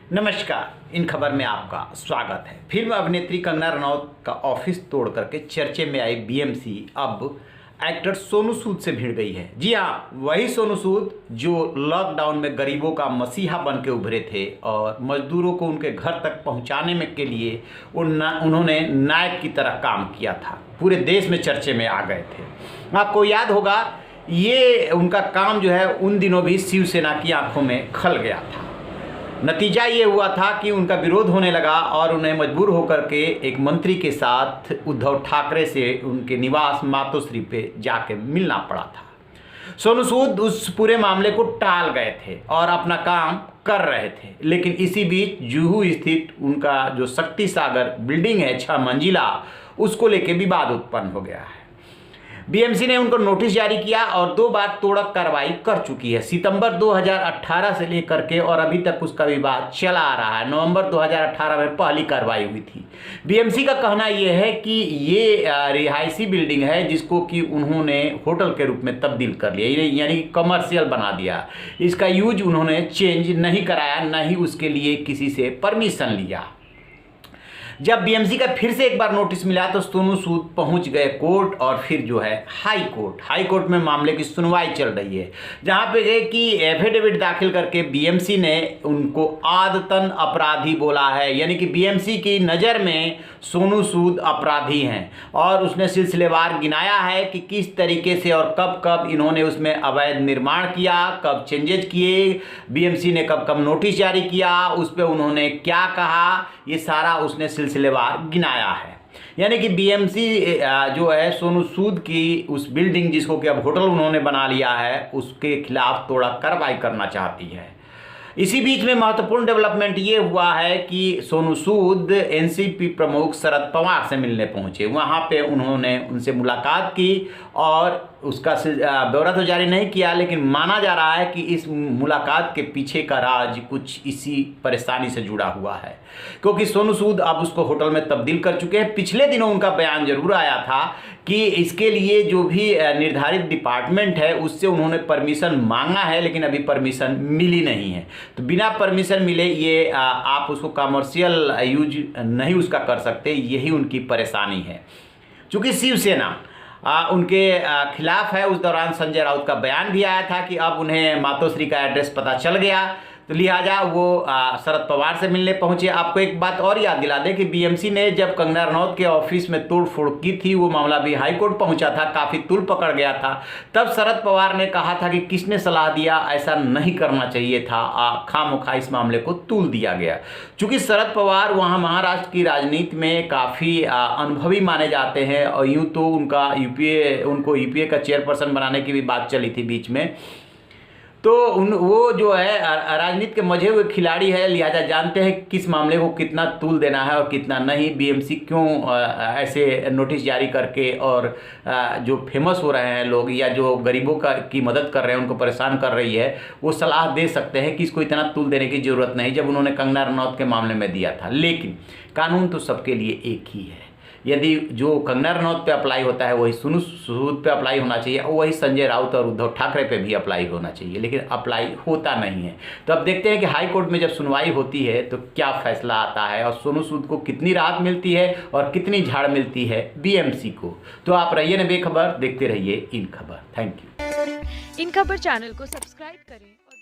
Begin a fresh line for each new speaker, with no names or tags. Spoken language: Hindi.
नमस्कार, इन खबर में आपका स्वागत है। फिल्म अभिनेत्री कंगना रनौत का ऑफिस तोड़ करके चर्चे में आई बीएमसी अब एक्टर सोनू सूद से भिड़ गई है। जी हाँ, वही सोनू सूद जो लॉकडाउन में गरीबों का मसीहा बन के उभरे थे और मजदूरों को उनके घर तक पहुंचाने में के लिए उन्होंने नायक की तरह काम किया था, पूरे देश में चर्चे में आ गए थे। आपको याद होगा, ये उनका काम जो है उन दिनों भी शिवसेना की आंखों में खल गया था। नतीजा ये हुआ था कि उनका विरोध होने लगा और उन्हें मजबूर होकर के एक मंत्री के साथ उद्धव ठाकरे से उनके निवास मातोश्री पे जाके मिलना पड़ा था। सोनू सूद उस पूरे मामले को टाल गए थे और अपना काम कर रहे थे, लेकिन इसी बीच जुहू स्थित उनका जो शक्ति सागर बिल्डिंग है 6 मंजिला, उसको लेके विवाद उत्पन्न हो गया है। बीएमसी ने उनको नोटिस जारी किया और 2 बार तोड़क कार्रवाई कर चुकी है, सितंबर 2018 से लेकर के, और अभी तक उसका विवाद चला आ रहा है। नवंबर 2018 में पहली कार्रवाई हुई थी। बीएमसी का कहना यह है कि ये रिहायशी बिल्डिंग है जिसको कि उन्होंने होटल के रूप में तब्दील कर लिया, यानी कमर्शियल बना दिया। इसका यूज उन्होंने चेंज नहीं कराया, न ही उसके लिए किसी से परमिशन लिया। जब बीएमसी का फिर से एक बार नोटिस मिला तो सोनू सूद पहुंच गए कोर्ट और फिर जो है हाई कोर्ट में मामले की सुनवाई चल रही है, जहां पे गए कि एफिडेविट दाखिल करके बीएमसी ने उनको आदतन अपराधी बोला है, यानी कि बीएमसी की नज़र में सोनू सूद अपराधी हैं और उसने सिलसिलेवार गिनाया है कि किस तरीके से और कब कब इन्होंने उसमें अवैध निर्माण किया, कब चेंजेज किए, बीएमसी ने कब कब नोटिस जारी किया, उस पर उन्होंने क्या कहा, ये सारा उसने सिलसिलेवार गिनाया है। यानी कि बीएमसी जो है सोनू सूद की उस बिल्डिंग जिसको कि अब होटल उन्होंने बना लिया है, उसके खिलाफ थोड़ा कार्रवाई करना चाहती है। इसी बीच में महत्वपूर्ण डेवलपमेंट ये हुआ है कि सोनू सूद एनसीपी प्रमुख शरद पवार से मिलने पहुंचे। वहां पे उन्होंने उनसे मुलाकात की और उसका ब्यौरा तो जारी नहीं किया, लेकिन माना जा रहा है कि इस मुलाकात के पीछे का राज कुछ इसी परेशानी से जुड़ा हुआ है, क्योंकि सोनू सूद अब उसको होटल में तब्दील कर चुके हैं। पिछले दिनों उनका बयान जरूर आया था कि इसके लिए जो भी निर्धारित डिपार्टमेंट है उससे उन्होंने परमिशन मांगा है, लेकिन अभी परमिशन मिली नहीं है। तो बिना परमिशन मिले ये आप उसको कमर्शियल यूज नहीं उसका कर सकते, यही उनकी परेशानी है। चूँकि शिवसेना उनके खिलाफ है, उस दौरान संजय राउत का बयान भी आया था कि अब उन्हें मातोश्री का एड्रेस पता चल गया, तो लिहाजा वो शरद पवार से मिलने पहुंचे। आपको एक बात और याद दिला दें कि बीएमसी ने जब कंगना रनौत के ऑफिस में तोड़फोड़ की थी, वो मामला भी हाई कोर्ट पहुंचा था, काफ़ी तूल पकड़ गया था। तब शरद पवार ने कहा था कि किसने सलाह दिया, ऐसा नहीं करना चाहिए था, खामोखा इस मामले को तूल दिया गया। चूँकि शरद पवार वहाँ महाराष्ट्र की राजनीति में काफ़ी अनुभवी माने जाते हैं और यूँ तो उनको यूपीए का चेयरपर्सन बनाने की भी बात चली थी बीच में, तो वो जो है राजनीति के मजे हुए खिलाड़ी है, लिहाजा जानते हैं किस मामले को कितना तूल देना है और कितना नहीं। बीएमसी क्यों ऐसे नोटिस जारी करके और जो फेमस हो रहे हैं लोग या जो गरीबों की मदद कर रहे हैं, उनको परेशान कर रही है, वो सलाह दे सकते हैं कि इसको इतना तूल देने की ज़रूरत नहीं, जब उन्होंने कंगना रनौत के मामले में दिया था। लेकिन कानून तो सबके लिए एक ही है। यदि जो कंगना रनौत पे अप्लाई होता है वही सोनू सूद पे अप्लाई होना चाहिए और वही संजय राउत और उद्धव ठाकरे पे भी अप्लाई होना चाहिए, लेकिन अप्लाई होता नहीं है। तो अब देखते हैं कि हाई कोर्ट में जब सुनवाई होती है तो क्या फैसला आता है और सोनू सूद को कितनी राहत मिलती है और कितनी झाड़ मिलती है बीएमसी को। तो आप रहिए न बेखबर, देखते रहिए इन खबर। Thank you.
इन खबर चैनल को सब्सक्राइब करें और